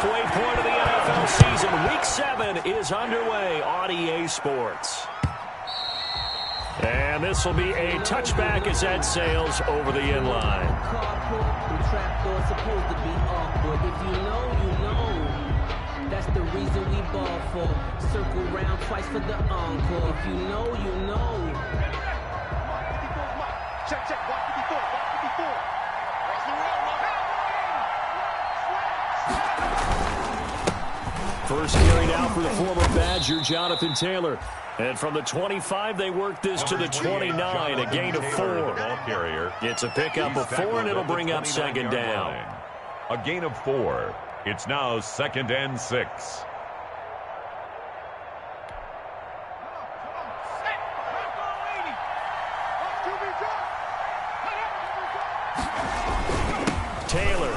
halfway point of the NFL season. Week 7 is underway on EA Sports. And this will be a touchback as that sails over the end line. That's the reason we ball for. Circle round twice for the encore. If you know, you know. Check, check. Block 54. Block 54. First carry out for the former Badger, Jonathan Taylor. And from the 25, they work this to the 29, a gain of 4. It's a pickup of 4, and it'll bring up second down. A gain of 4. It's now 2nd and 6. Taylor.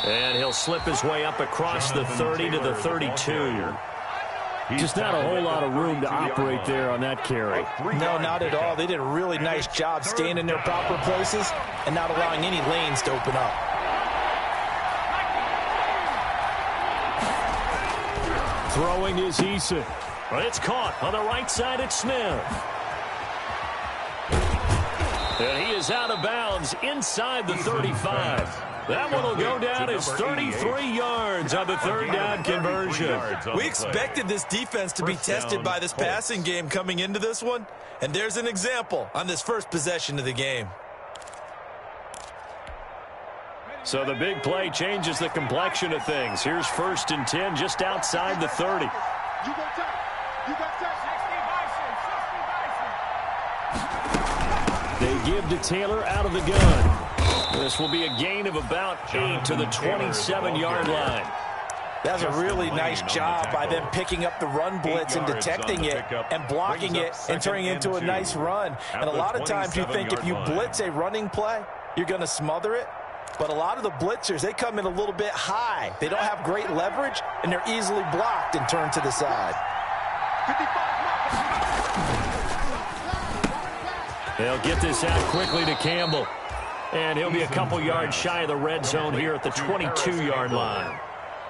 And he'll slip his way up across the 30 to the 32. Just not a whole lot of room to operate there on that carry. No, not at all. They did a really nice job staying in their proper places and not allowing any lanes to open up. Throwing is Eason. But it's caught on the right side. It's Smith. And he is out of bounds inside the 35. That one will go down as 33 yards on the third down conversion. We expected this defense to be tested by this passing game coming into this one, and there's an example on this first possession of the game. So the big play changes the complexion of things. Here's 1st and 10 just outside the 30. You got time. You got time. They give to Taylor out of the gun. This will be a gain of about 8 to the 27-yard line. That's a really nice job by them picking up the run blitz and detecting it and blocking it and turning it into a nice run. And a lot of times you think if you blitz a running play, you're going to smother it. But a lot of the blitzers, they come in a little bit high. They don't have great leverage, and they're easily blocked and turned to the side. They'll get this out quickly to Campbell. And he'll be a couple yards shy of the red zone here at the 22-yard line.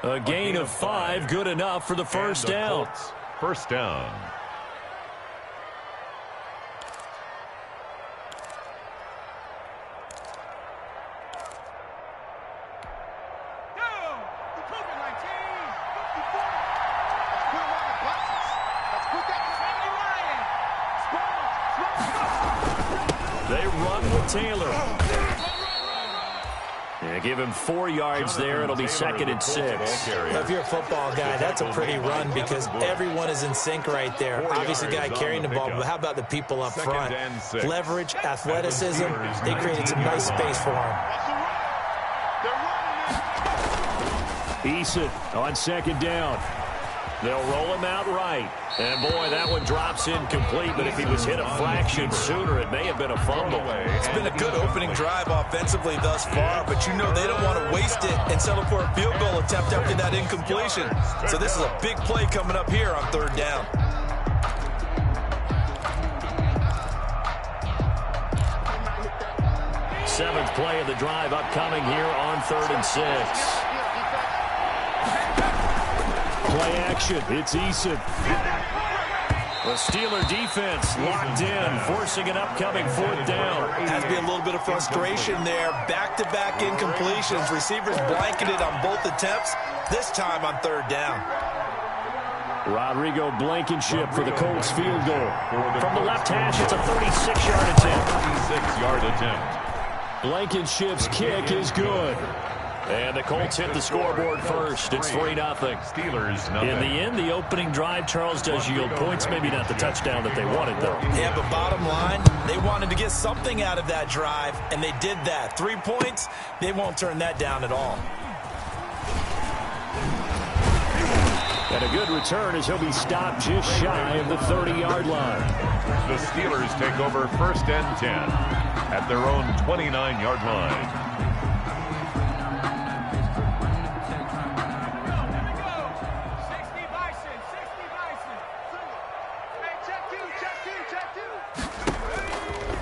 A gain of 5, good enough for the first down. First down. They run with Taylor. Yeah, give him 4 yards there. It'll be 2nd and 6. If you're a football guy, that's a pretty run because everyone is in sync right there. Obviously, the guy carrying the ball, but how about the people up front? Leverage, athleticism, they created some nice space for him. Eason on 2nd down. They'll roll him out right. And, boy, that one drops incomplete, but if he was hit a fraction sooner, it may have been a fumble. It's been a good opening drive offensively thus far, but you know they don't want to waste it and settle for a field goal attempt after that incompletion. So this is a big play coming up here on 3rd down. Seventh play of the drive upcoming here on 3rd and 6. Play action. It's Eason. The Steeler defense locked in, forcing an upcoming 4th down. Has to be a little bit of frustration there. Back-to-back incompletions. Receivers blanketed on both attempts, this time on 3rd down. Rodrigo Blankenship for the Colts field goal. From the left hash, it's a 36-yard attempt. 36-yard attempt. Blankenship's kick is good. And the Colts hit the scoreboard first. It's 3-0. Steelers, nothing. In the end, the opening drive, Charles, does yield points. Maybe not the touchdown that they wanted, though. Yeah, but bottom line, they wanted to get something out of that drive, and they did that. 3 points, they won't turn that down at all. And a good return as he'll be stopped just shy of the 30-yard line. The Steelers take over 1st and 10 at their own 29-yard line.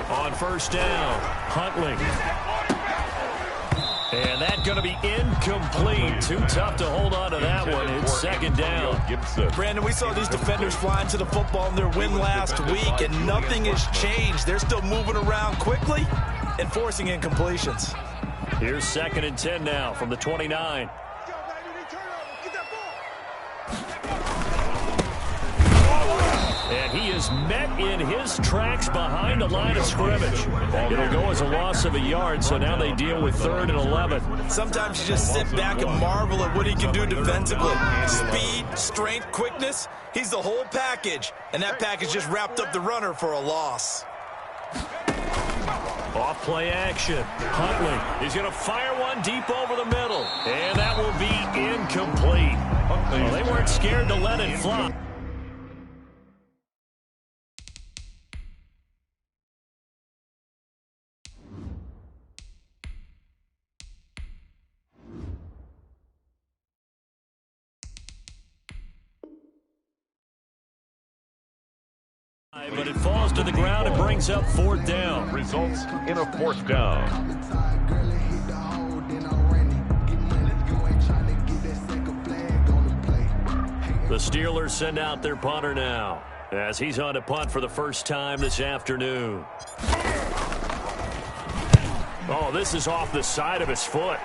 On 1st down, Huntley. And that going to be incomplete. Too tough to hold on to that one. It's second down. Brandon, we saw these defenders flying to the football in their win last week, and nothing has changed. They're still moving around quickly and forcing incompletions. Here's 2nd and 10 now from the 29. And he is met in his tracks behind the line of scrimmage. It'll go as a loss of a yard, so now they deal with 3rd and 11. Sometimes you just sit back and marvel at what he can do defensively. Speed, strength, quickness, he's the whole package. And that package just wrapped up the runner for a loss. Off play action. Huntley is going to fire one deep over the middle. And that will be incomplete. Well, they weren't scared to let it fly. But it falls to the ground and brings up 4th down. Results in a 4th down. The Steelers send out their punter now as he's on to punt for the first time this afternoon. Oh, this is off the side of his foot.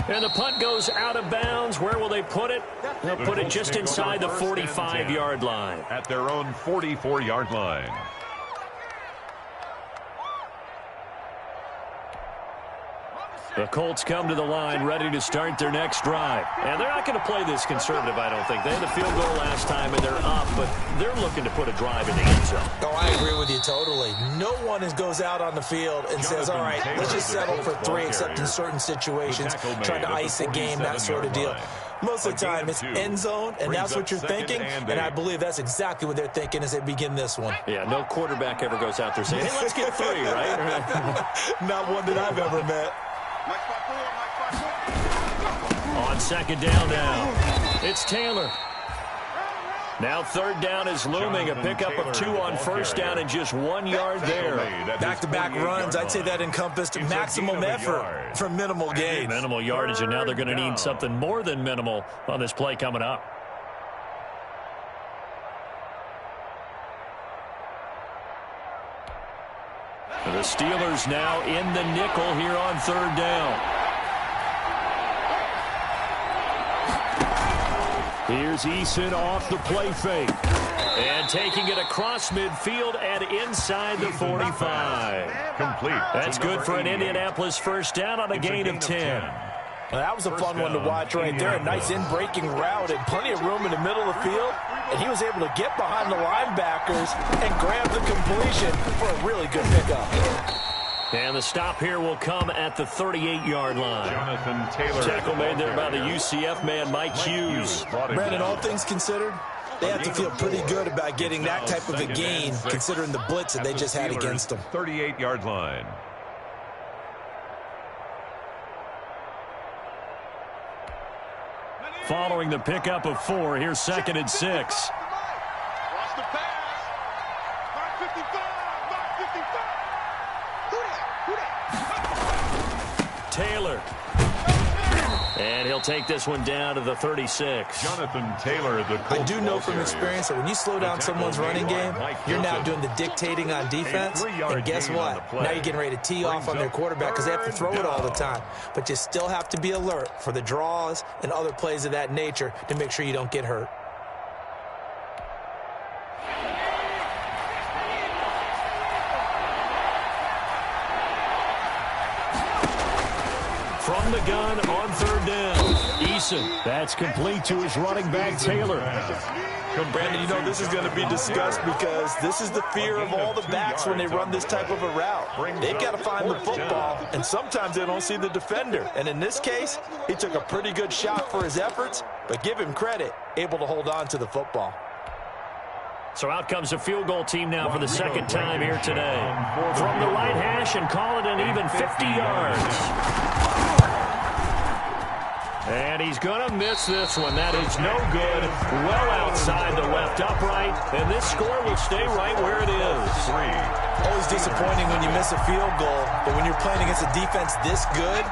And the punt goes out of bounds. Where will they put it? They'll put it just inside the 45-yard line. At their own 44-yard line. The Colts come to the line ready to start their next drive. And they're not going to play this conservative, I don't think. They had a field goal last time, and they're up, but they're looking to put a drive in the end zone. Oh, I agree with you totally. No one goes out on the field and says, all right, let's just settle for 3, except in certain situations, trying to ice a game, that sort of deal. Most of the time, it's end zone, and that's what you're thinking, and I believe that's exactly what they're thinking as they begin this one. Yeah, no quarterback ever goes out there saying, hey, let's get 3, right? Not one that I've ever met. On 2nd down now, it's Taylor. Now 3rd down is looming. A pickup of 2 on 1st down and just 1 yard there. Back-to-back runs, I'd say that encompassed maximum effort for minimal gain. Minimal yardage, and now they're going to need something more than minimal on this play coming up. The Steelers now in the nickel here on 3rd down. Here's Eason off the play fake. And taking it across midfield and inside the 45. Complete. That's good for an Indianapolis first down on a gain of 10. Well, that was a fun one to watch right there. A nice in-breaking route and plenty of room in the middle of the field. And he was able to get behind the linebackers and grab the completion for a really good pickup. And the stop here will come at the 38-yard line. Jonathan Taylor. Tackle made there by the UCF man, Mike Hughes. Brandon, all things considered, they have to feel pretty good about getting that type of a gain, considering the blitz that they just had against them. 38-yard line. Following the pickup of 4, here's 2nd and 6. Watch the pass. Mark 55. Mark 55. Who that? Taylor. And he'll take this one down to the 36. Jonathan Taylor, the I do know from experience that when you slow down someone's running game, you're now doing the dictating on defense. And guess what? Now you're getting ready to tee off on their quarterback because they have to throw it all the time. But you still have to be alert for the draws and other plays of that nature to make sure you don't get hurt. From the gun on 3rd down. Eason. That's complete to his running back, Taylor. Brandon, you know this is going to be discussed because this is the fear of all the backs when they run this type of a route. They've got to find the football, and sometimes they don't see the defender. And in this case, he took a pretty good shot for his efforts, but give him credit, able to hold on to the football. So out comes the field goal team now for the 2nd time here today. From the right hash and call it an even 50 yards. And he's going to miss this one. That is no good. Well outside the left upright. And this score will stay right where it is. 3. Always disappointing when you miss a field goal. But when you're playing against a defense this good,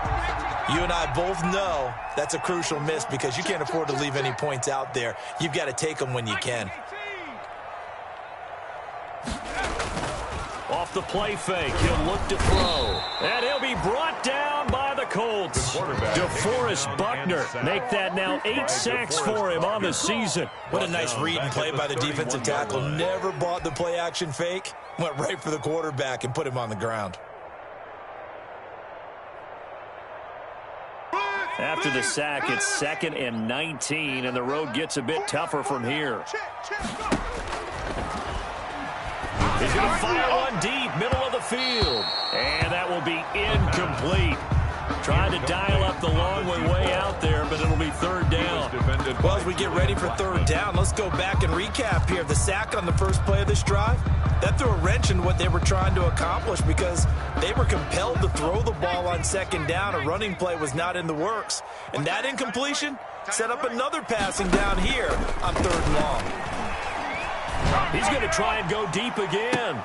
you and I both know that's a crucial miss because you can't afford to leave any points out there. You've got to take them when you can. Off the play fake, he'll look to throw. And he'll be brought down by the Colts. DeForest Buckner make that now 8 sacks for him on the season. What a nice read and play by the defensive tackle. Never bought the play action fake. Went right for the quarterback and put him on the ground. After the sack, it's 2nd and 19, and the road gets a bit tougher from here. He's going to fire one deep, middle of the field. And that will be incomplete. Trying to dial up the long one way out there, but it'll be 3rd down. Well, as we get ready for 3rd down, let's go back and recap here. The sack on the first play of this drive, that threw a wrench in what they were trying to accomplish because they were compelled to throw the ball on 2nd down. A running play was not in the works. And that incompletion set up another passing down here on 3rd and long. He's going to try and go deep again.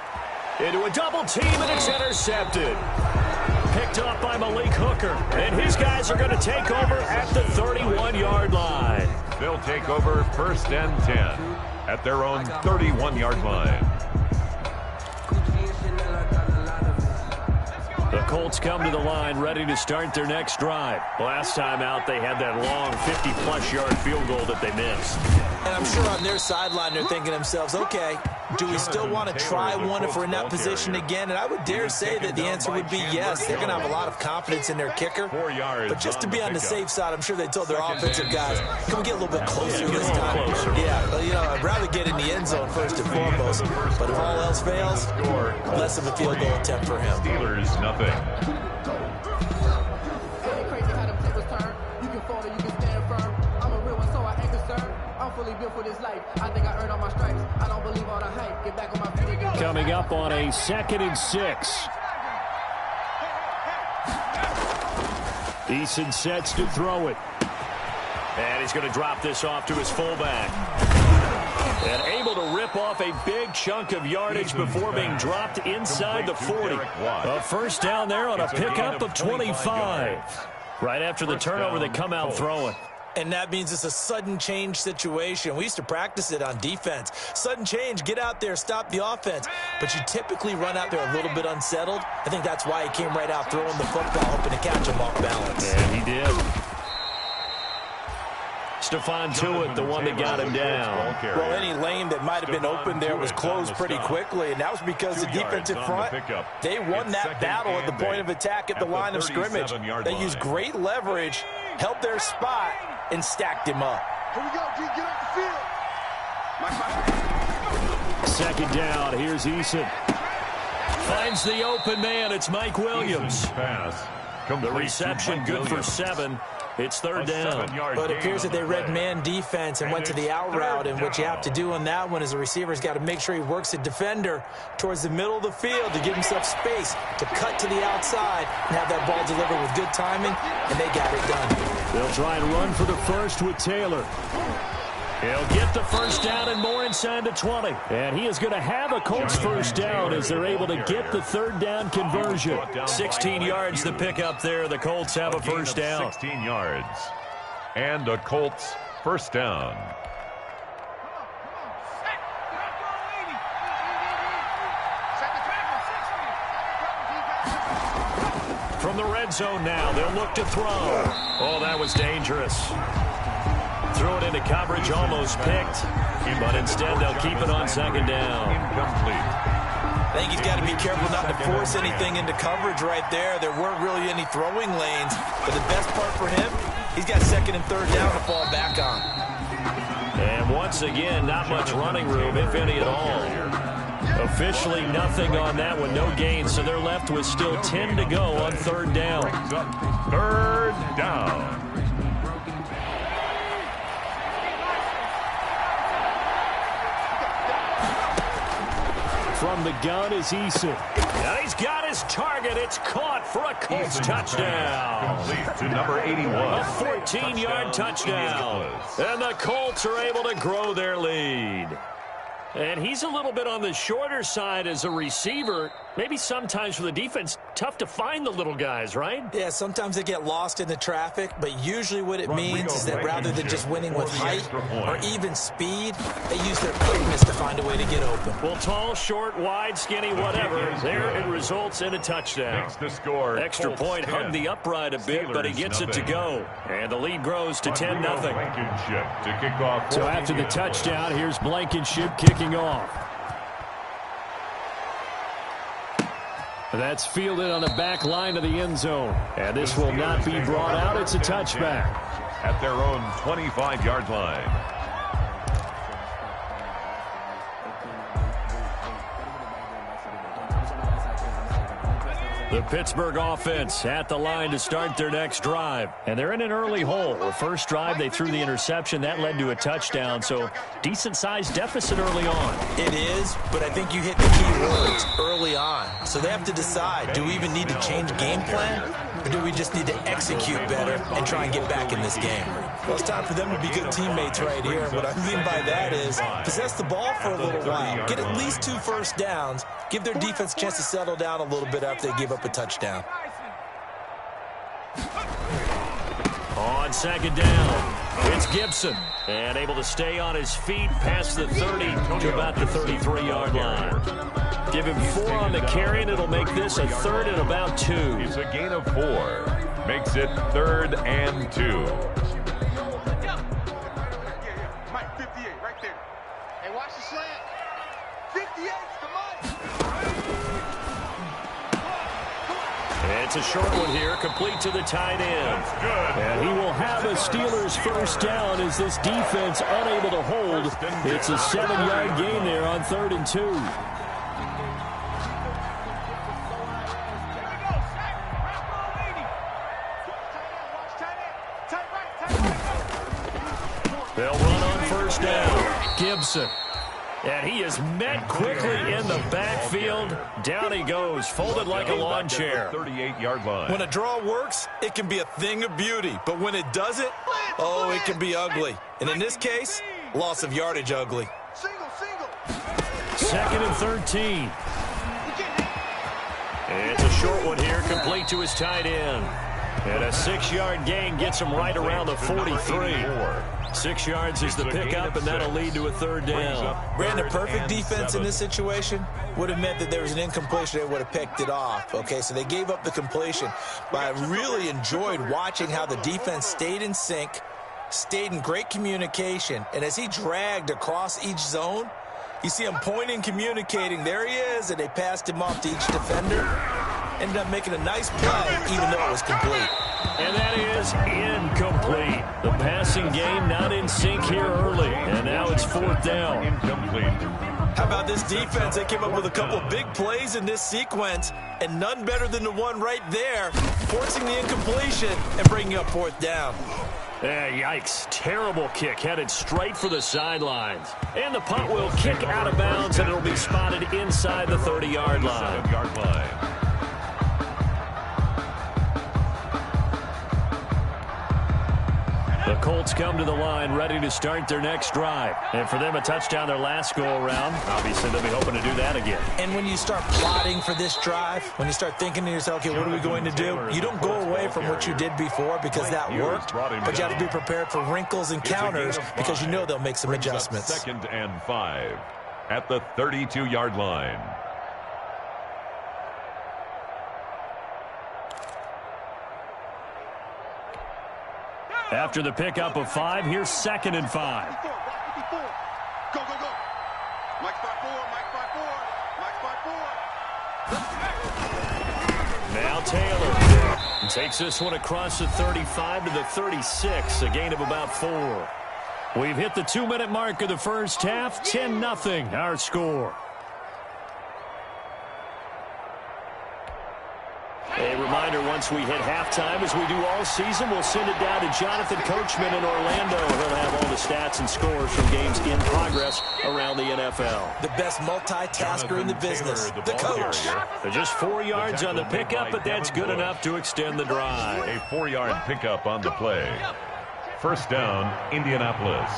Into a double team, and it's intercepted. Picked up by Malik Hooker. And his guys are going to take over at the 31-yard line. They'll take over 1st and 10 at their own 31-yard line. The Colts come to the line ready to start their next drive. Last time out, they had that long 50-plus yard field goal that they missed. And I'm sure on their sideline they're thinking to themselves, okay, do we still want to try one if we're in that position again? And I would dare say that the answer would be yes. They're going to have a lot of confidence in their kicker. But just to be on the safe side, I'm sure they told their offensive guys, can we get a little bit closer this time? Yeah, you know, I'd rather get in the end zone first and foremost. But if all else fails, less of a field goal attempt for him. Steelers, nothing. Coming up on a 2nd and 6. Eason sets to throw it. And he's going to drop this off to his fullback. And able to rip off a big chunk of yardage before being dropped inside the 40. A 1st down there on a pickup of 25. Right after the turnover, they come out throwing. And that means it's a sudden change situation. We used to practice it on defense. Sudden change, get out there, stop the offense. But you typically run out there a little bit unsettled. I think that's why he came right out throwing the football, hoping to catch him off balance. And he did. Stephon Tuitt, the one that got him down. Well, any lane that might have been open there was closed pretty quickly, and that was because the defensive front, they won that battle at the point of attack at the line of scrimmage. They used great leverage, held their spot, and stacked him up. Here we go, G. Get off the field. 2nd down. Here's Eason. Finds the open man. It's Mike Williams. The reception good for 7. It's 3rd down. But it appears that they read man defense and went to the out route, and what you have to do on that one is the receiver's got to make sure he works the defender towards the middle of the field to give himself space to cut to the outside and have that ball delivered with good timing, and they got it done. They'll try and run for the first with Taylor. He'll get the 1st down and more inside the 20. And he is going to have a Colts 1st down as they're able to get the 3rd down conversion. 16 yards the pickup there. The Colts have a 1st down. 16 yards. And a Colts 1st down. From the red zone now, they'll look to throw. Oh, that was dangerous. Threw it into coverage, almost picked. But instead, they'll keep it on 2nd down. Incomplete. I think he's got to be careful not to force anything into coverage right there. There weren't really any throwing lanes. But the best part for him, he's got 2nd and 3rd down to fall back on. And once again, not much running room, if any at all. Officially nothing on that one, no gain. So they're left with still 10 to go on 3rd down. 3rd down. From from the gun is Eason. And he's got his target. It's caught for a Colts touchdown. Complete to number 81. A 14-yard touchdown. And the Colts are able to grow their lead. And he's a little bit on the shorter side as a receiver. Maybe sometimes for the defense, tough to find the little guys, right? Yeah, sometimes they get lost in the traffic, but usually what it means is that rather than just winning with height or even speed, they use their quickness to find a way to get open. Well, tall, short, wide, skinny, whatever, there it results in a touchdown. Makes the score. Extra Colts point 10. hugged the upright a bit, but he gets it to go. And the lead grows to 10-0. Blankenship to kick off. So after the touchdown, here's Blankenship kicking off. That's fielded on the back line of the end zone. And this will not be brought out. It's a touchback. At their own 25-yard line. The Pittsburgh offense at the line to start their next drive. And they're in an early hole. The first drive, they threw the interception. That led to a touchdown. So decent-sized deficit early on. It is, but I think you hit the key words early on. So they have to decide, do we even need to change game plan? Or do we just need to execute better and try and get back in this game? Well, it's time for them to be good teammates right here. And what I mean by that is possess the ball for a little while. Get at least 2 first downs. Give their defense a chance to settle down a little bit after they give up a touchdown. On second down, it's Gibson. And able to stay on his feet past the 30 to about the 33-yard line. Give him 4 on the carry, and it'll make this a 3rd and about 2. It's a gain of 4. Makes it 3rd and 2. Mike, 58, right there. Hey, watch the slant. 58's the money. It's a short one here, complete to the tight end. And he will have a Steelers first down as this defense unable to hold. It's a 7-yard gain there on 3rd and 2. They'll run on first down. Gibson. And he is met quickly in the backfield. Down he goes, folded like a lawn chair. 38-yard line. When a draw works, it can be a thing of beauty. But when it doesn't, oh, it can be ugly. And in this case, loss of yardage ugly. Single. 2nd and 13. It's a short one here, complete to his tight end. And a 6-yard gain gets him right around the 43. 6 yards is the pickup, and that'll lead to a 3rd down. Brandon, perfect defense in this situation would have meant that there was an incompletion. They would have picked it off. Okay, so they gave up the completion. But I really enjoyed watching how the defense stayed in sync, stayed in great communication. And as he dragged across each zone, you see him pointing, communicating. There he is, and they passed him off to each defender. Ended up making a nice play, even though it was complete. And that is incomplete. The passing game not in sync here early. And now it's 4th down. Incomplete. How about this defense? They came up with a couple of big plays in this sequence, and none better than the one right there, forcing the incompletion and bringing up 4th down. Yikes. Terrible kick headed straight for the sidelines. And the punt will kick out of bounds, and it'll be spotted inside the 30-yard line. 37-yard line. The Colts come to the line ready to start their next drive. And for them, a touchdown their last go-around. Obviously, they'll be hoping to do that again. And when you start plotting for this drive, when you start thinking to yourself, okay, what are we going to do? You don't go away from what you did before because that worked, but you have to be prepared for wrinkles and counters because you know they'll make some adjustments. 2nd and 5 at the 32-yard line. After the pickup of 5, here's 2nd and 5. Go. Mike 5-4. Now Taylor takes this one across the 35 to the 36, a gain of about 4. We've hit the 2-minute mark of the first half, 10-0 our score. A reminder once once we hit halftime, as we do all season. We'll send it down to Jonathan Coachman in Orlando. He'll have all the stats and scores from games in progress around the NFL. The best multitasker in the business, the coach. They're just 4 yards on the pickup, but that's good enough to extend the drive. A 4-yard pickup on the play. First down, Indianapolis.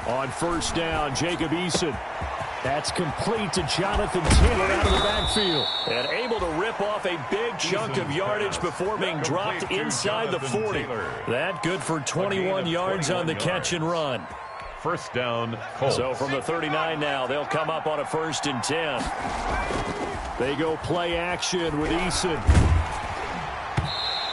On first down, Jacob Eason. That's complete to Jonathan Taylor out of the backfield. And able to rip off a big chunk of yardage before being dropped inside the 40. That good for 21 yards on the catch and run. First down, Colts. So from the 39 now, they'll come up on a 1st and 10. They go play action with Eason.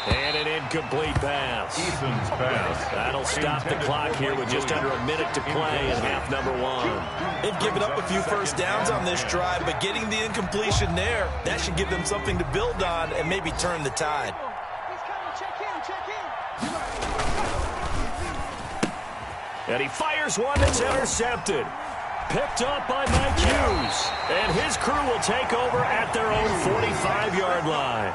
And an incomplete pass. Eason's pass. That'll stop the clock here with just under a minute to play in half number 1. They've given up a few first downs on this drive, but getting the incompletion there, that should give them something to build on and maybe turn the tide. And he fires one that's intercepted. Picked up by Mike Hughes. And his crew will take over at their own 45-yard line.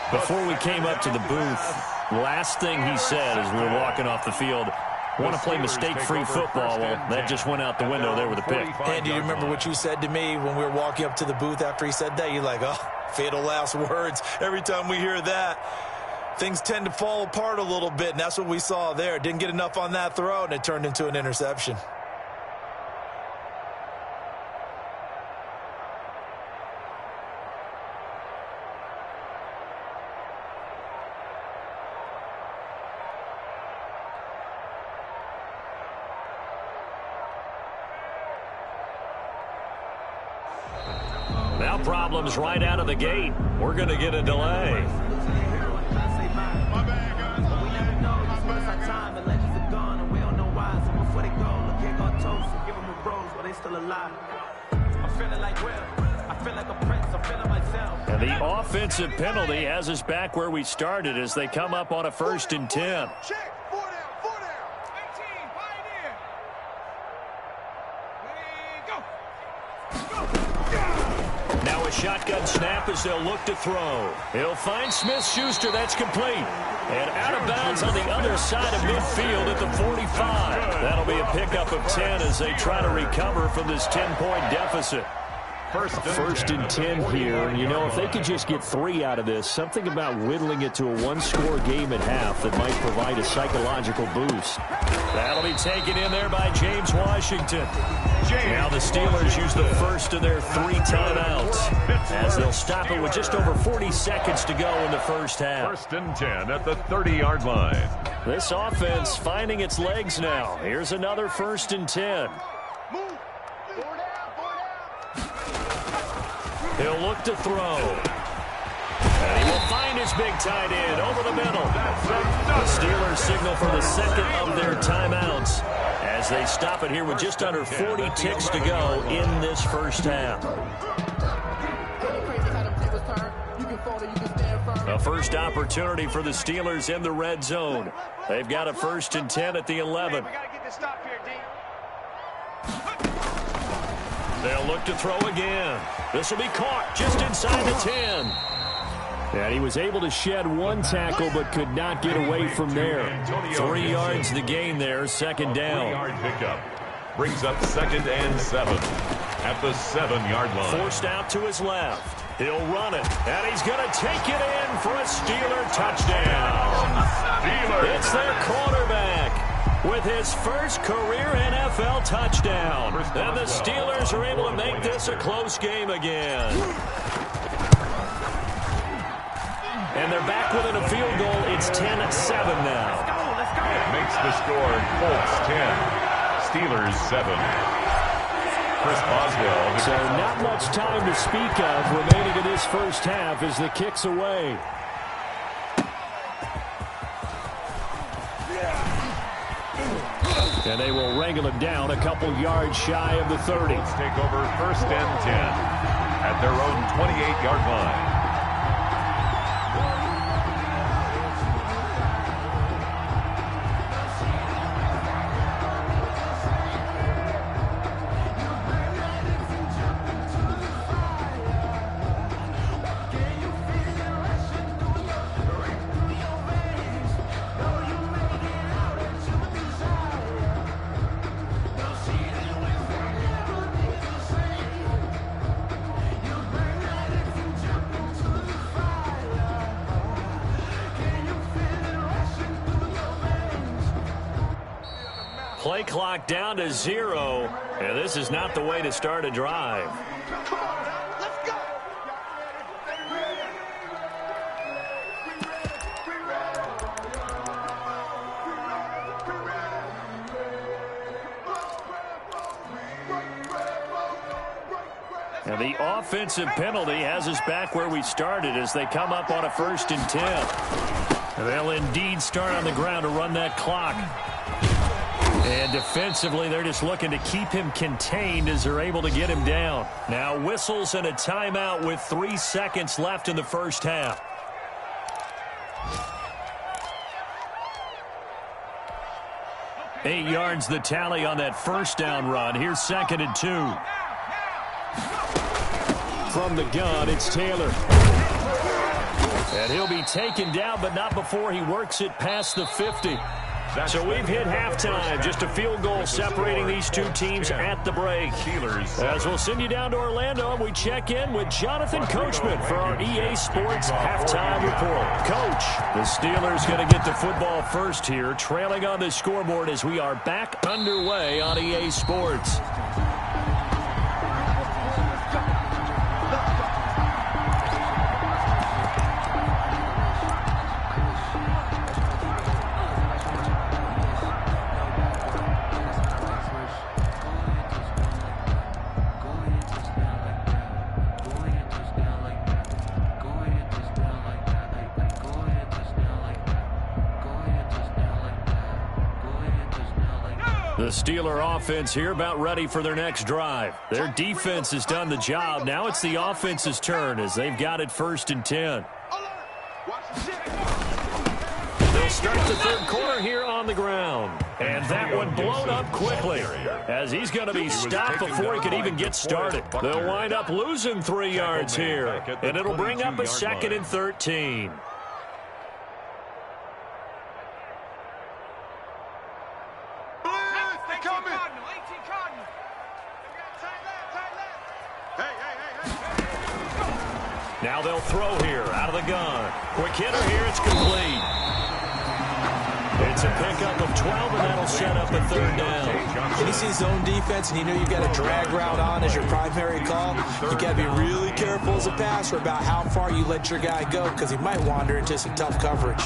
Before we came up to the booth, last thing he said as we were walking off the field, want to play mistake-free football. Well, that just went out the window there with a pick. And do you remember what you said to me when we were walking up to the booth after he said that? You're like, oh, fatal last words. Every time we hear that, things tend to fall apart a little bit, and that's what we saw there. Didn't get enough on that throw, and it turned into an interception. Now problems right out of the gate. We're going to get a delay. And the offensive penalty has us back where we started as they come up on a 1st and 10. Now a shotgun snap as they'll look to throw. He'll find Smith-Schuster. That's complete. And out of bounds on the other side of midfield at the 45. That'll be a pickup of 10 as they try to recover from this 10-point deficit. First and 10 here. And, you know, if they could just get 3 out of this, something about whittling it to a 1-score game at half that might provide a psychological boost. That'll be taken in there by James Washington. Now the Steelers use the first of their 3 timeouts as they'll stop it with just over 40 seconds to go in the first half. First and 10 at the 30-yard line. This offense finding its legs now. Here's another 1st and 10. He'll look to throw. And he will find his big tight end over the middle. The Steelers signal for the second of their timeouts as they stop it here with just under 40 ticks to go in this first half. A first opportunity for the Steelers in the red zone. They've got a 1st and 10 at the 11. They'll look to throw again. This will be caught just inside the 10. And he was able to shed 1 tackle but could not get away from there. 3 yards the gain there, 2nd down. 3-yard pickup brings up 2nd and 7 at the 7-yard line. Forced out to his left. He'll run it, and he's going to take it in for a Steeler touchdown. It's their quarterback with his first career NFL touchdown. And the Steelers are able to make this a close game again. And they're back within a field goal. It's 10-7 now. Makes the score Colts 10, Steelers 7. Chris Boswell. So not much time to speak of remaining in this first half as the kick's away. And they will wrangle it down a couple yards shy of the 30. Colts take over 1st and 10 at their own 28-yard line. play clock down to 0, and this is not the way to start a drive. Come on, let's go. And the offensive penalty has us back where we started as they come up on a 1st and 10. They'll indeed start on the ground to run that clock. And defensively, they're just looking to keep him contained as they're able to get him down. Now whistles and a timeout with 3 seconds left in the first half. Eight yards the tally on that first down run. Here's 2nd and 2. From the gun, it's Taylor. And he'll be taken down, but not before he works it past the 50. So we've hit halftime. Just a field goal separating these two teams at the break. As we'll send you down to Orlando, and we check in with Jonathan Coachman for our EA Sports Halftime Report. Coach, the Steelers going to get the football first here, trailing on the scoreboard as we are back underway on EA Sports. The Steeler offense here about ready for their next drive. Their defense has done the job. Now it's the offense's turn as they've got it 1st and 10. They'll start the 3rd quarter here on the ground. And that one blown up quickly as he's going to be stopped before he could even get started. They'll wind up losing 3 yards here, and it'll bring up a 2nd and 13. Now they'll throw here out of the gun. Quick hitter here. It's complete. It's a pickup of 12, and that'll set up a 3rd down. When you see zone defense and you know you've got a drag route on as your primary call, you got to be really careful as a passer about how far you let your guy go because he might wander into some tough coverage.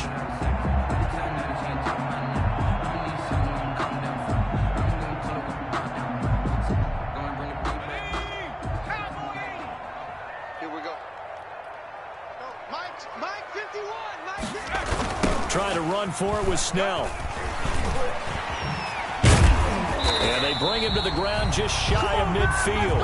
Trying to run for it with Snell. And they bring him to the ground just shy of midfield.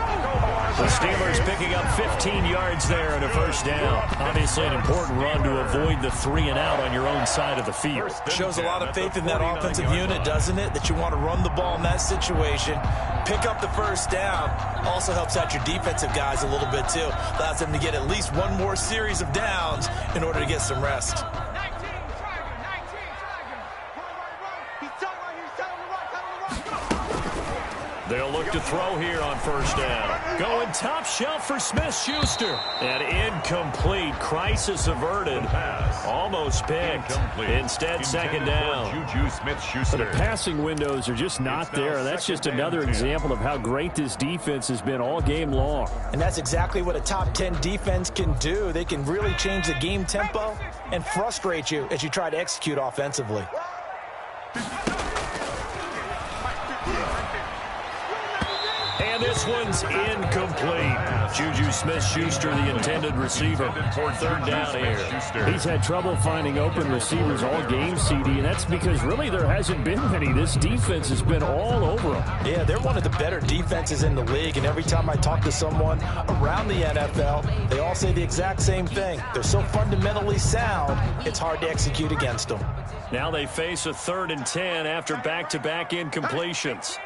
The Steelers picking up 15 yards there and a 1st down. Obviously an important run to avoid the 3 and out on your own side of the field. Shows a lot of faith in that offensive unit, doesn't it? That you want to run the ball in that situation. Pick up the 1st down. Also helps out your defensive guys a little bit too. Allows them to get at least one more series of downs in order to get some rest. They'll look to throw here on 1st down. Going top shelf for Smith-Schuster. And incomplete. Crisis averted. Almost picked. Instead, 2nd down. Smith-Schuster. The passing windows are just not there. That's just another example of how great this defense has been all game long. And that's exactly what a top 10 defense can do. They can really change the game tempo and frustrate you as you try to execute offensively. And this one's incomplete. Juju Smith-Schuster, the intended receiver. 3rd down here. He's had trouble finding open receivers all game, CD, and that's because really there hasn't been many. This defense has been all over them. Yeah, they're one of the better defenses in the league, and every time I talk to someone around the NFL, they all say the exact same thing. They're so fundamentally sound, it's hard to execute against them. Now they face a 3rd and 10 after back-to-back incompletions.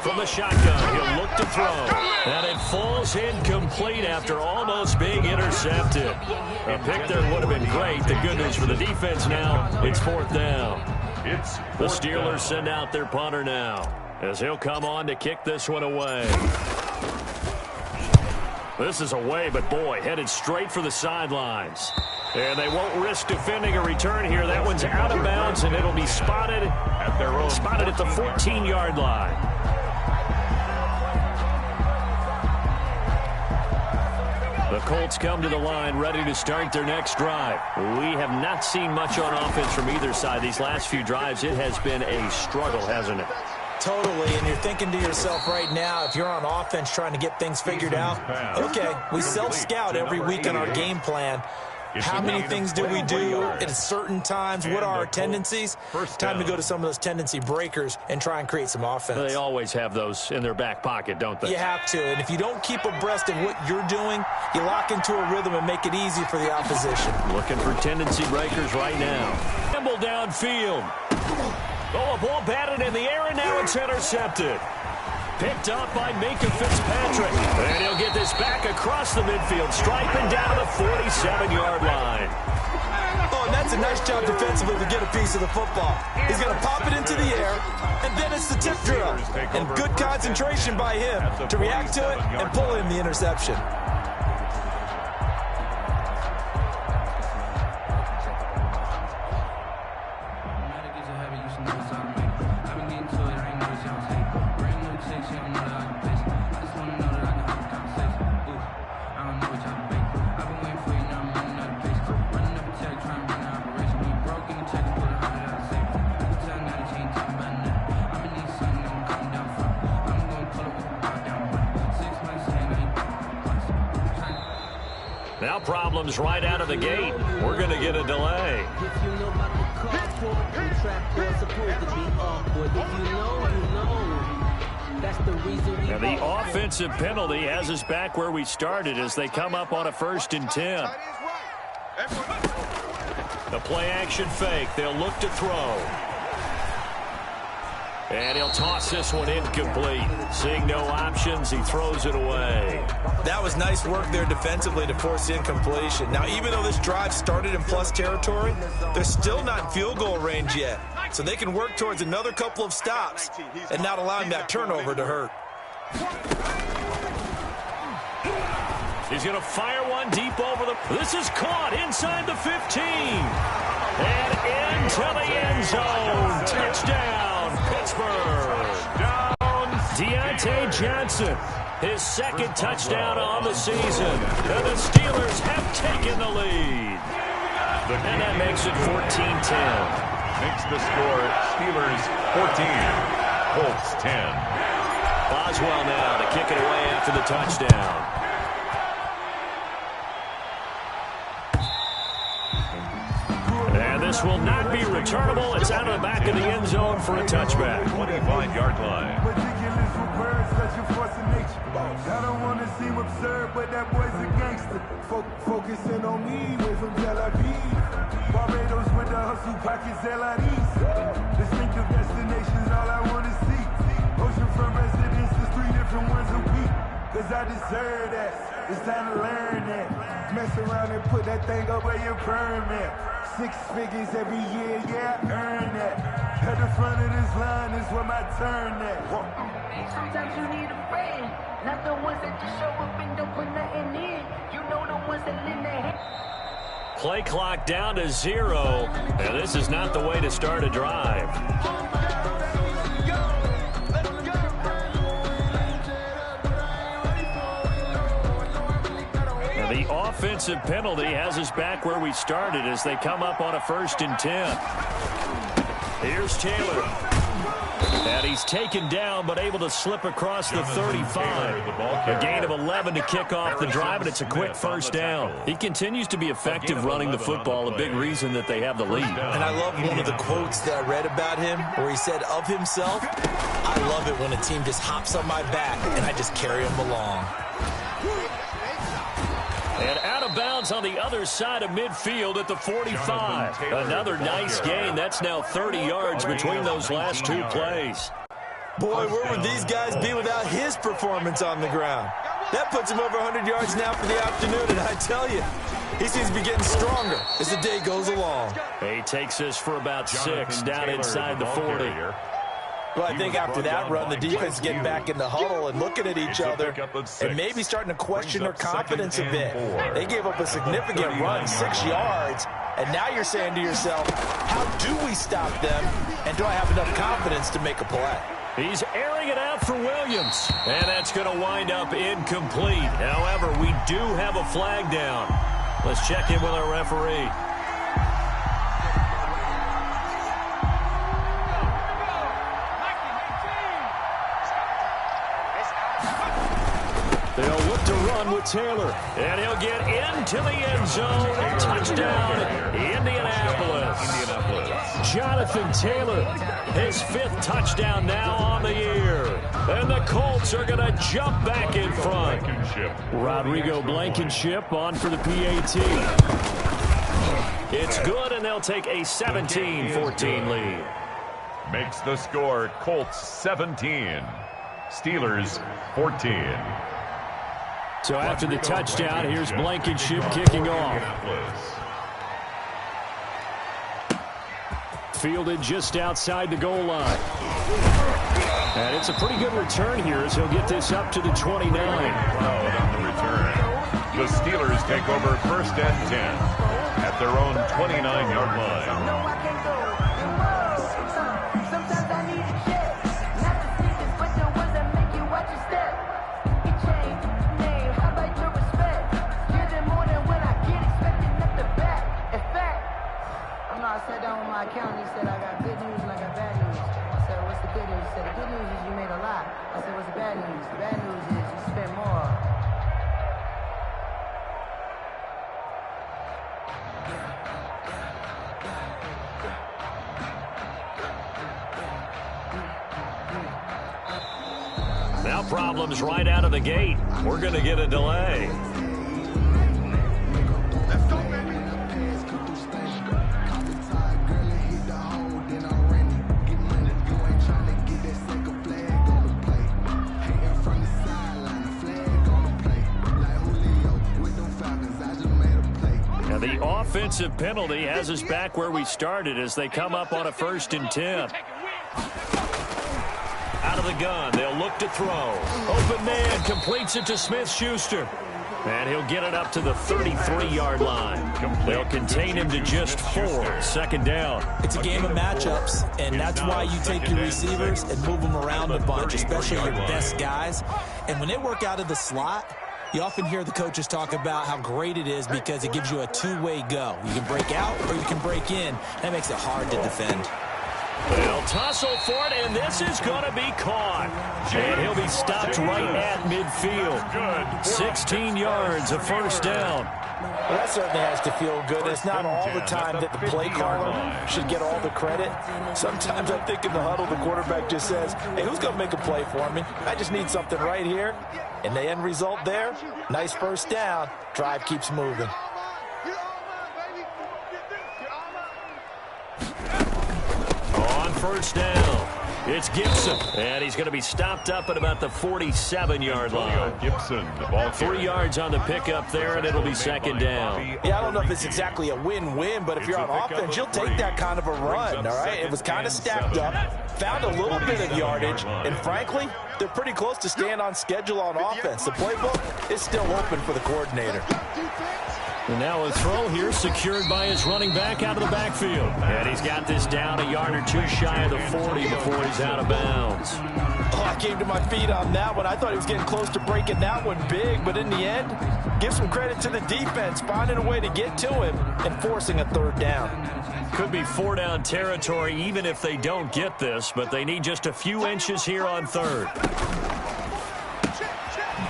From the shotgun, he'll look to throw. And it falls incomplete after almost being intercepted. A pick there would have been great. The good news for the defense now, it's 4th down. The Steelers send out their punter now as he'll come on to kick this one away. This is away, but boy, headed straight for the sidelines. And they won't risk defending a return here. That one's out of bounds, and it'll be spotted at the 14-yard line. The Colts come to the line ready to start their next drive. We have not seen much on offense from either side. These last few drives, it has been a struggle, hasn't it? Totally, and you're thinking to yourself right now, if you're on offense trying to get things figured out, okay, we self-scout every week on our game plan. How many things do we do at certain times? What are our tendencies? Time to go to some of those tendency breakers and try and create some offense. They always have those in their back pocket, don't they? You have to, and if you don't keep abreast of what you're doing, you lock into a rhythm and make it easy for the opposition. Looking for tendency breakers right now. Campbell downfield. Oh, a ball batted in the air, and now it's intercepted. Picked up by Minka Fitzpatrick. And he'll get this back across the midfield, striping down the 47-yard line. Oh, and that's a nice job defensively to get a piece of the football. He's going to pop it into the air, and then it's the tip drill. And good concentration by him to react to it and pull in the interception. Now problems right out of the gate. We're going to get a delay. If you know about the carport, the trapdoor supposed to be awkward. If you know, you know. That's the reason we. Now the offensive penalty has us back where we started as they come up on a 1st and 10. The play action fake. They'll look to throw. And he'll toss this one incomplete. Seeing no options, he throws it away. That was nice work there defensively to force incompletion. Now, even though this drive started in plus territory, they're still not in field goal range yet. So they can work towards another couple of stops and not allowing that turnover to hurt. He's going to fire one deep over the... This is caught inside the 15. And into the end zone. Touchdown. Pittsburgh. Deontay Johnson, his 2nd touchdown on the season. And the Steelers have taken the lead. And that makes it 14-10. Makes the score Steelers 14, Colts 10. Boswell now to kick it away after the touchdown. And this will not be returnable. It's out of the back of the end zone for a touchback. 25-yard line. Ridiculous with words, such a force of nature. I don't want to seem absurd, but that boy's a gangster. Focusing on me, way from Tel Aviv. Barbados with the hustle, pockets LIDs. Distinctive destinations, all I want to see. Oceanfront residences, 3 different ones a week. Cause I deserve that. It's time to learn that. Mess around and put that thing up where your permit. 6 figures every year, yeah, I earn that. At the front of this line is where my turn at. Sometimes you need a friend, not the ones that just show up and don't put nothing in. You know the ones that lend their hand. Play clock down to 0. And this is not the way to start a drive. The offensive penalty has us back where we started as they come up on a 1st and 10. Here's Taylor. And he's taken down but able to slip across the 35. A gain of 11 to kick off the drive, and it's a quick 1st down. He continues to be effective running the football, a big reason that they have the lead. And I love one of the quotes that I read about him where he said of himself, I love it when a team just hops on my back and I just carry them along. And out of bounds on the other side of midfield at the 45. Another nice gain. That's now 30 yards between those last 2 plays. Boy, where would these guys be without his performance on the ground? That puts him over 100 yards now for the afternoon, and I tell you, he seems to be getting stronger as the day goes along. He takes this for about 6 down inside the 40. Well, I think after that run, the defense getting back in the huddle and looking at each other and maybe starting to question their confidence a bit. They gave up a significant run, 6 yards, and now you're saying to yourself, how do we stop them, and do I have enough confidence to make a play? He's airing it out for Williams, and that's going to wind up incomplete. However, we do have a flag down. Let's check in with our referee. They'll look to run with Taylor, and he'll get into the end zone. Touchdown, Indianapolis. Jonathan Taylor, his 5th touchdown now on the year. And the Colts are going to jump back in front. Rodrigo Blankenship on for the PAT. It's good, and they'll take a 17-14 lead. Makes the score Colts 17, Steelers 14. So after the touchdown, here's Blankenship kicking off. Fielded just outside the goal line. And it's a pretty good return here as he'll get this up to the 29. Well, on the return, the Steelers take over 1st and 10 at their own 29-yard line. I sat down with my accountant. He said, I got good news and I got bad news. I said, what's the good news? He said, the good news is you made a lot. I said, what's the bad news? The bad news is you spent more. Now problems right out of the gate. We're going to get a delay. The offensive penalty has us back where we started as they come up on a 1st and 10. Out of the gun, they'll look to throw. Open man completes it to Smith-Schuster. And he'll get it up to the 33-yard line. They'll contain him to just 4, 2nd down. It's a game of matchups, and that's why you take your receivers and move them around a bunch, especially your best guys. And when they work out of the slot, you often hear the coaches talk about how great it is because it gives you a two-way go. You can break out or you can break in. That makes it hard to defend. They'll tussle for it, and this is going to be caught. And he'll be stopped right at midfield. 16 yards, a 1st down. Well, that certainly has to feel good. It's not all the time that the play caller should get all the credit. Sometimes I think in the huddle, the quarterback just says, hey, who's going to make a play for me? I just need something right here. And the end result there, nice 1st down. Drive keeps moving. On 1st down, it's Gibson. And he's going to be stopped up at about the 47-yard line. Gibson, the ball 3 yards on the pickup there, and it'll be 2nd down. Yeah, I don't know if it's exactly a win-win, but if you're on offense, you'll take that kind of a run, all right? It was kind of stacked up, found a little bit of yardage, and frankly, they're pretty close to staying on schedule on offense. The playbook is still open for the coordinator. And now a throw here secured by his running back out of the backfield. And he's got this down a yard or 2 shy of the 40 before he's out of bounds. Oh, I came to my feet on that one. I thought he was getting close to breaking that one big, but in the end, give some credit to the defense, finding a way to get to him and forcing a 3rd down. Could be 4-down territory even if they don't get this, but they need just a few inches here on 3rd.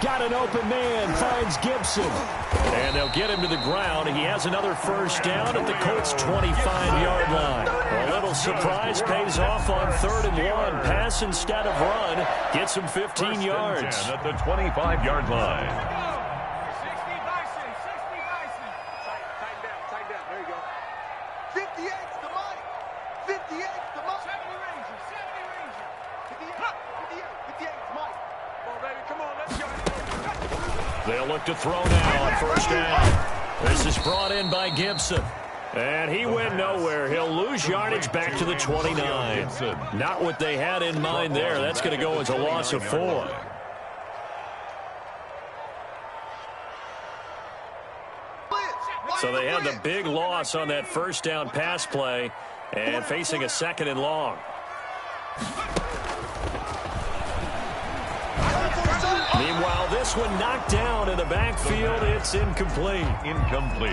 Got an open man, finds Gibson. And they'll get him to the ground. He has another 1st down at the Colts' 25-yard line. A little surprise pays off on 3rd and 1. Pass instead of run. Gets him 15 yards. At the 25-yard line. 60 Bison. Tighten down. There you go. 58's the money. 58's the money. 70 Ranger. 58's money. Come on, baby. Come on, let's go. They'll look to throw now on 1st down. This is brought in by Gibson. And he went nowhere. He'll lose yardage back to the 29. Not what they had in mind there. That's going to go as a loss of 4. So they had the big loss on that first down pass play and facing a 2nd and long. Meanwhile, this one knocked down in the backfield. It's incomplete.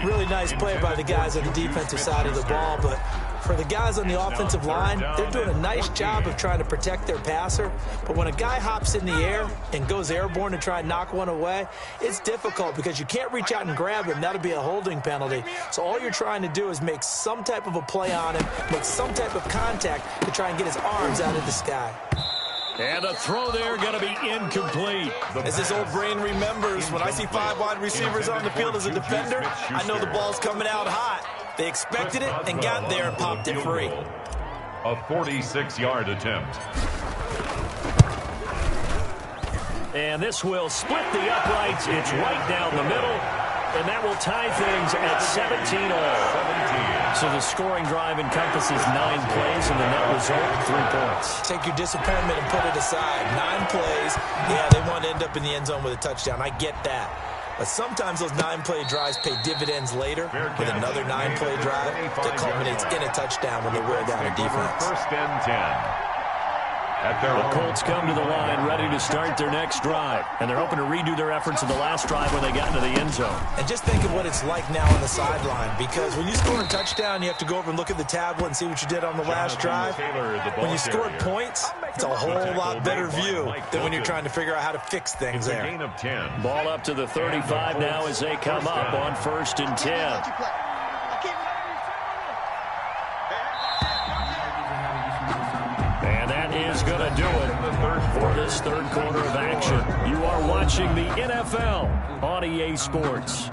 Really nice play by the guys on the defensive side of the ball, but for the guys on the offensive line, they're doing a nice job of trying to protect their passer. But when a guy hops in the air and goes airborne to try and knock one away, it's difficult because you can't reach out and grab him. That'll be a holding penalty. So all you're trying to do is make some type of a play on him, make some type of contact to try and get his arms out of the sky. And the throw there going to be incomplete. As this old brain remembers, when I see 5 wide receivers on the field as a defender, I know the ball's coming out hot. They expected it and got there and popped it free. A 46-yard attempt. And this will split the uprights. It's right down the middle. And that will tie things at 17-all. So the scoring drive encompasses 9 plays, and the net result, 3 points. Take your disappointment and put it aside. 9 plays. Yeah, they want to end up in the end zone with a touchdown. I get that. But sometimes those 9-play drives pay dividends later with another 9-play drive that culminates in a touchdown when they wear down a defense. 1st and 10. The Colts come to the line ready to start their next drive. And they're hoping to redo their efforts in the last drive when they got into the end zone. And just think of what it's like now on the sideline. Because when you score a touchdown, you have to go over and look at the tablet and see what you did on the last drive. When you scored points, it's a whole lot better view than when you're trying to figure out how to fix things there. Gain of 10. Ball up to the 35 now as they come up on 1st and 10. And that is going to do it for this 3rd quarter of action. You are watching the NFL on EA Sports.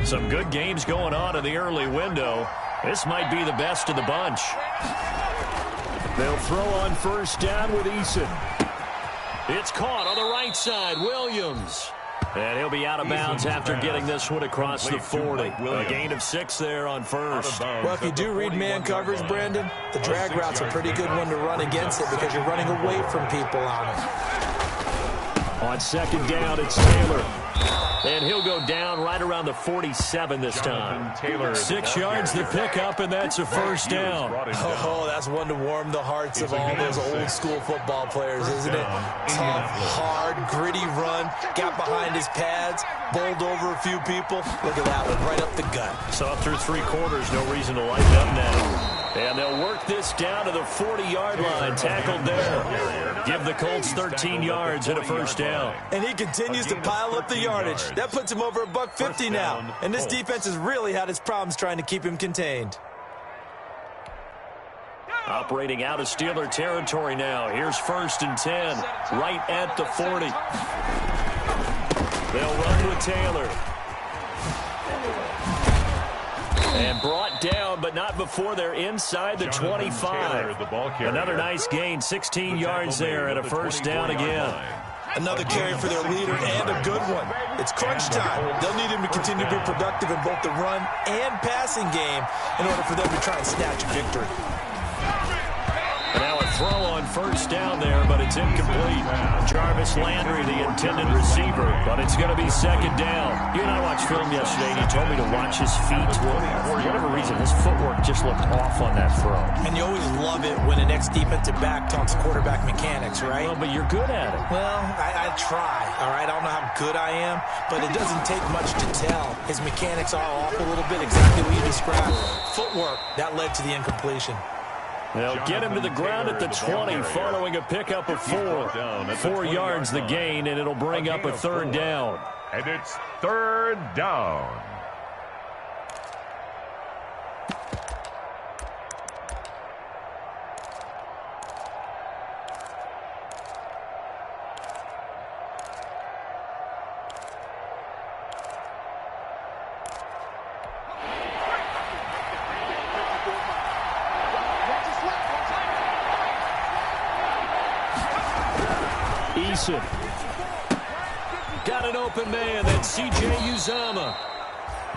Some good games going on in the early window. This might be the best of the bunch. They'll throw on 1st down with Eason. It's caught on the right side. Williams. And he'll be out of bounds after getting this one across the 40. A gain of 6 there on 1st. Well, if you do read man coverage, Brandon, the drag route's a pretty good one to run against it because you're running away from people on it. On 2nd down, it's Taylor. And he'll go down right around the 47 this time. 6 yards the pickup, and that's a 1st down. Oh, that's one to warm the hearts of all those old-school football players, isn't it? Tough, hard, gritty run, got behind his pads, bowled over a few people. Look at that one, right up the gut. So up through 3 quarters, no reason to lighten up now. And they'll work this down to the 40-yard line, tackled there. Give the Colts 13 yards and a 1st down. And he continues to pile up the yardage. That puts him over $150 now. And this defense has really had its problems trying to keep him contained. Operating out of Steeler territory now. Here's 1st and 10, right at the 40. They'll run with Taylor. And brought down, but not before they're inside the 25. Another nice gain, 16 yards there, and a 1st down again. Another carry for their leader and a good one. It's crunch time. They'll need him to continue to be productive in both the run and passing game in order for them to try and snatch a victory. Now a throw on 1st down there, but it's incomplete. Jarvis Landry, the intended receiver, but it's going to be 2nd down. You and I watched film yesterday, and you told me to watch his feet. For whatever reason, his footwork just looked off on that throw. And you always love it when an ex-defensive back talks quarterback mechanics, right? Well, but you're good at it. Well, I try, all right? I don't know how good I am, but it doesn't take much to tell. His mechanics are off a little bit, exactly what you described. Footwork, that led to the incompletion. They'll get him to the ground at the 20 following a pickup of 4. 4 yards the gain, and it'll bring up a 3rd down. And it's 3rd down. Got an open man. That's C.J. Uzomah.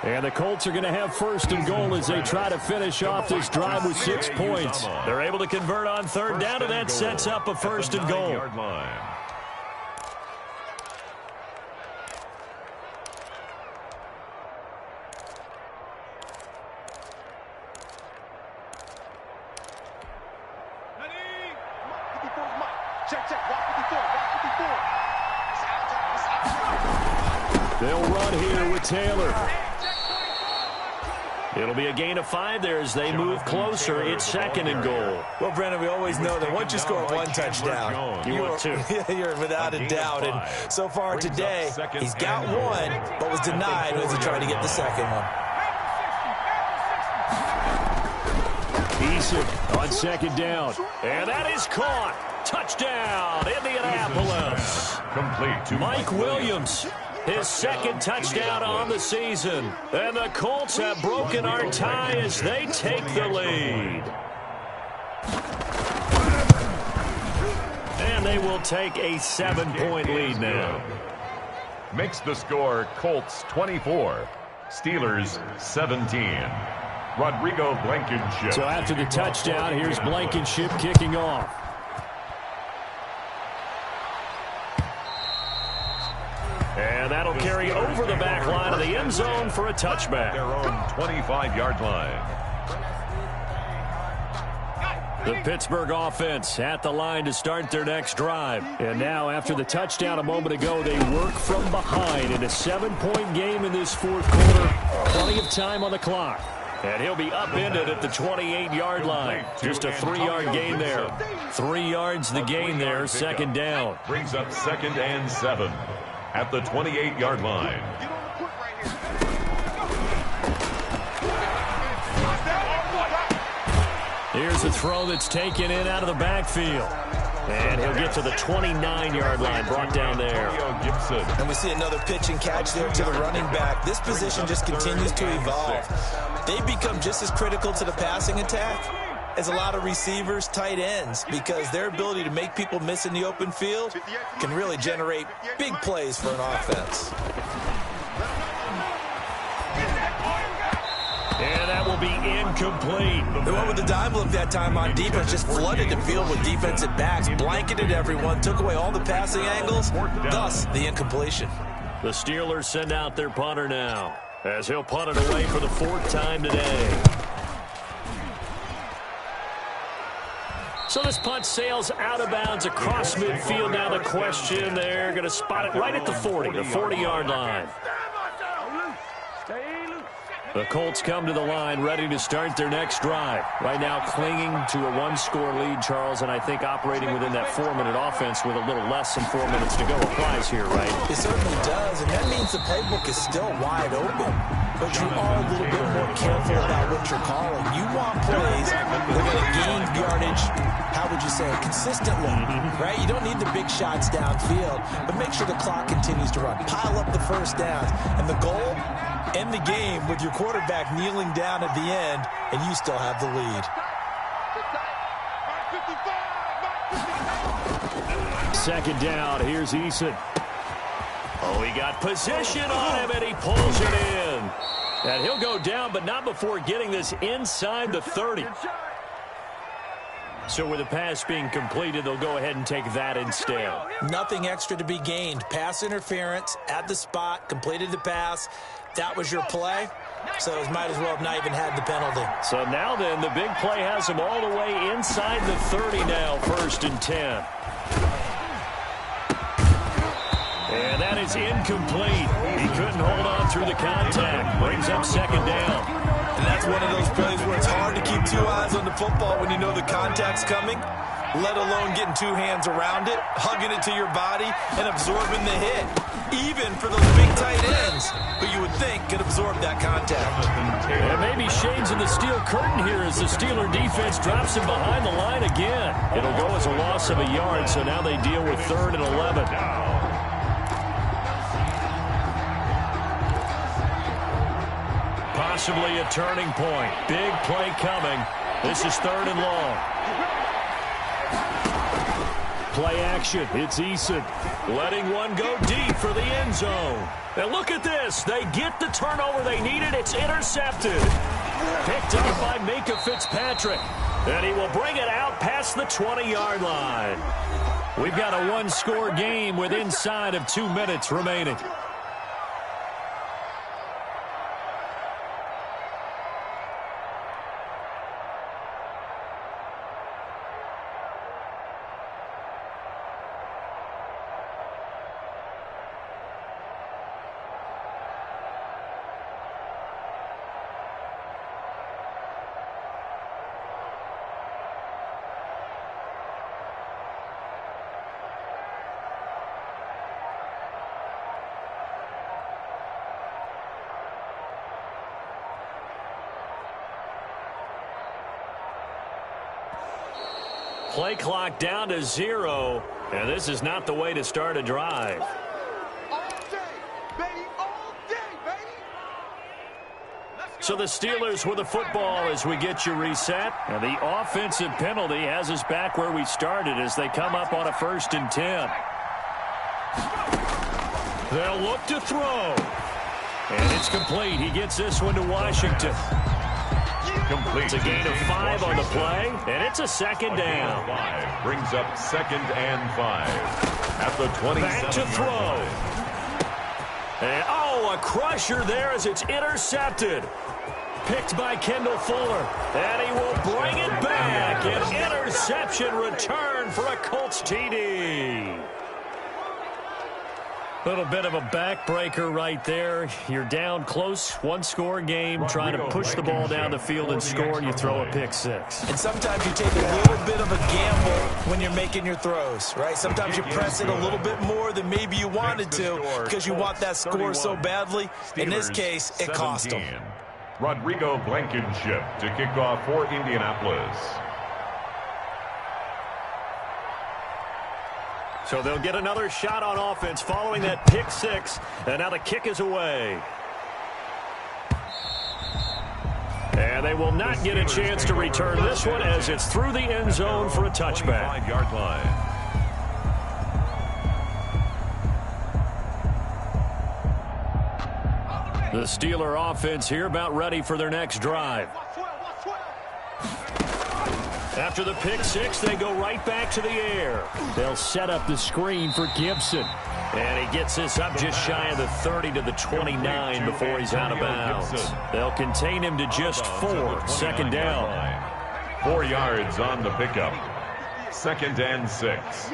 And the Colts are going to have first and goal as they try to finish off this drive with 6 points. They're able to convert on third down, and that sets up a first and goal. They'll run here with Taylor. It'll be a gain of 5 there as they move closer. It's second and goal. Well, Brennan, we always know that once you score one touchdown, you're without a doubt. And so far today, he's got one, but was denied as he tried to get the second one. Eason on second down. And that is caught. Touchdown, Indianapolis. Complete to Mike Williams. His second touchdown on the season. And the Colts have broken our tie as they take the lead. And they will take a 7-point lead now. Makes the score Colts 24, Steelers 17. Rodrigo Blankenship. So after the touchdown, here's Blankenship kicking off. And that'll carry over the back line of the end zone for a touchback. Their own 25-yard line. The Pittsburgh offense at the line to start their next drive. And now after the touchdown a moment ago, they work from behind in a 7-point game in this fourth quarter. Plenty of time on the clock. And he'll be upended at the 28-yard line. Just a 3-yard gain there. 3 yards the gain there, second down. Brings up 2nd and 7 at the 28-yard line. Here's a throw that's taken in out of the backfield. And he'll get to the 29-yard line, brought down there. And we see another pitch and catch there to the running back. This position just continues to evolve. They become just as critical to the passing attack as a lot of receivers, tight ends, because their ability to make people miss in the open field can really generate big plays for an offense. And that will be incomplete. They went with the dime look that time on defense, just flooded the field with defensive backs, blanketed everyone, took away all the passing angles, thus the incompletion. The Steelers send out their punter now, as he'll punt it away for the 4th time today. So this punt sails out of bounds across midfield. Now the question, they're going to spot it right at the 40, the 40-yard line. The Colts come to the line ready to start their next drive. Right now clinging to a 1-score lead, Charles, and I think operating within that 4-minute offense with a little less than 4 minutes to go applies here, right? It certainly does, and that means the playbook is still wide open. But you are a little bit more careful about what you're calling. You want plays that are going to gain yardage, how would you say, consistently, right? You don't need the big shots downfield, but make sure the clock continues to run. Pile up the first downs. And the goal, end the game with your quarterback kneeling down at the end, and you still have the lead. Second down, here's Eason. Oh, he got position on him, and he pulls it in. And he'll go down, but not before getting this inside the 30. So with the pass being completed, they'll go ahead and take that instead. Nothing extra to be gained. Pass interference at the spot, completed the pass. That was your play, so it might as well have not even had the penalty. So now then, the big play has him all the way inside the 30 now, 1st and 10. And that is incomplete. He couldn't hold on through the contact. Brings up second down. And that's one of those plays where it's hard to keep 2 eyes on the football when you know the contact's coming, let alone getting 2 hands around it, hugging it to your body, and absorbing the hit. Even for those big tight ends, who you would think could absorb that contact. And maybe shades in the steel curtain here as the Steeler defense drops him behind the line again. It'll go as a loss of a yard, so now they deal with 3rd and 11. Possibly a turning point. Big play coming. This is 3rd and long. play action. It's Eason letting one go deep for the end zone. And look at this. They get the turnover they needed. It's intercepted. Picked up by Minka Fitzpatrick. And he will bring it out past the 20-yard line. We've got a one-score game with inside of 2 minutes remaining. Play clock down to 0, and this is not the way to start a drive. So the Steelers with the football as we get you reset. And the offensive penalty has us back where we started as they come up on a 1st and 10. They'll look to throw. And it's complete. He gets this one to Washington. Complete. It's a gain of 5 on the play, and it's a 2nd down. 5 brings up 2nd and 5 at the 27. Back to throw. And, oh, a crusher there as it's intercepted. Picked by Kendall Fuller. And he will bring it back. An interception return for a Colts TD. Little bit of a backbreaker right there. You're down close, one-score game, trying to push the ball down the field and score, and you throw a pick 6. And sometimes you take a little bit of a gamble when you're making your throws, right? Sometimes you press it a little bit more than maybe you wanted to because you want that score so badly. In this case, it cost them. Rodrigo Blankenship to kick off for Indianapolis. So they'll get another shot on offense following that pick 6. And now the kick is away. And they will not get a chance to return this one as it's through the end zone for a touchback. 5-yard line. The Steeler offense here about ready for their next drive. After the pick 6, they go right back to the air. They'll set up the screen for Gibson. And he gets this up just shy of the 30 to the 29 before he's out of bounds. They'll contain him to just 4. 2nd down. 4 yards on the pickup. 2nd and 6.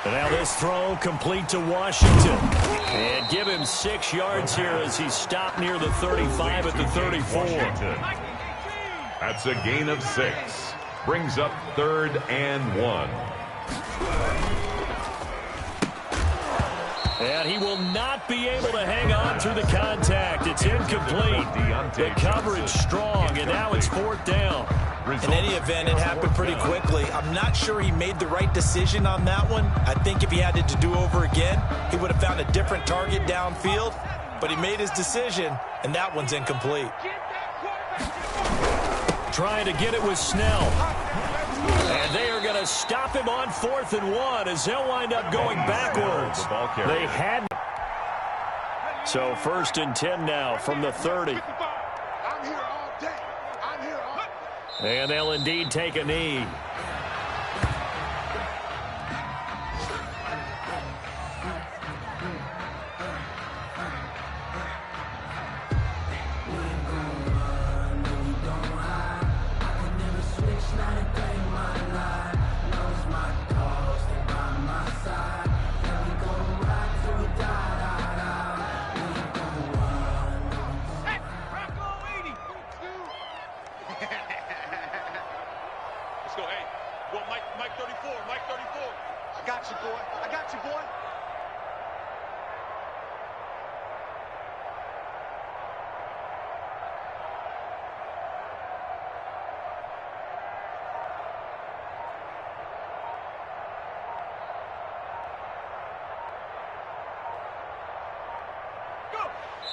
And now this throw complete to Washington. And give him 6 yards here as he's stopped near the 35 at the 34. That's a gain of 6. Brings up 3rd and 1. And he will not be able to hang on through the contact. It's incomplete. The coverage strong, and now it's 4th down. In any event, it happened pretty quickly. I'm not sure he made the right decision on that one. I think if he had it to do over again, he would have found a different target downfield. But he made his decision, and that one's incomplete. Trying to get it with Snell. And they are going to stop him on 4th and 1 as they'll wind up going backwards. They had. So 1st and 10 now from the 30. And they'll indeed take a knee.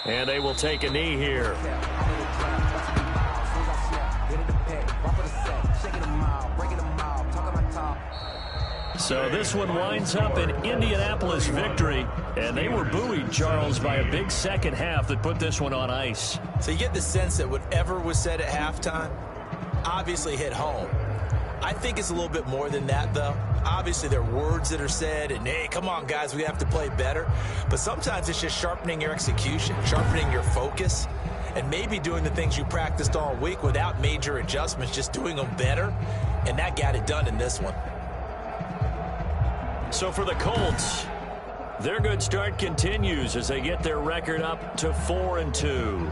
And they will take a knee here. So this one winds up an Indianapolis victory, and they were buoyed, Charles, by a big second half that put this one on ice. So you get the sense that whatever was said at halftime obviously hit home. I think it's a little bit more than that, though. Obviously, there are words that are said, and, hey, come on, guys, we have to play better. But sometimes it's just sharpening your execution, sharpening your focus, and maybe doing the things you practiced all week without major adjustments, just doing them better. And that got it done in this one. So for the Colts, their good start continues as they get their record up to 4-2.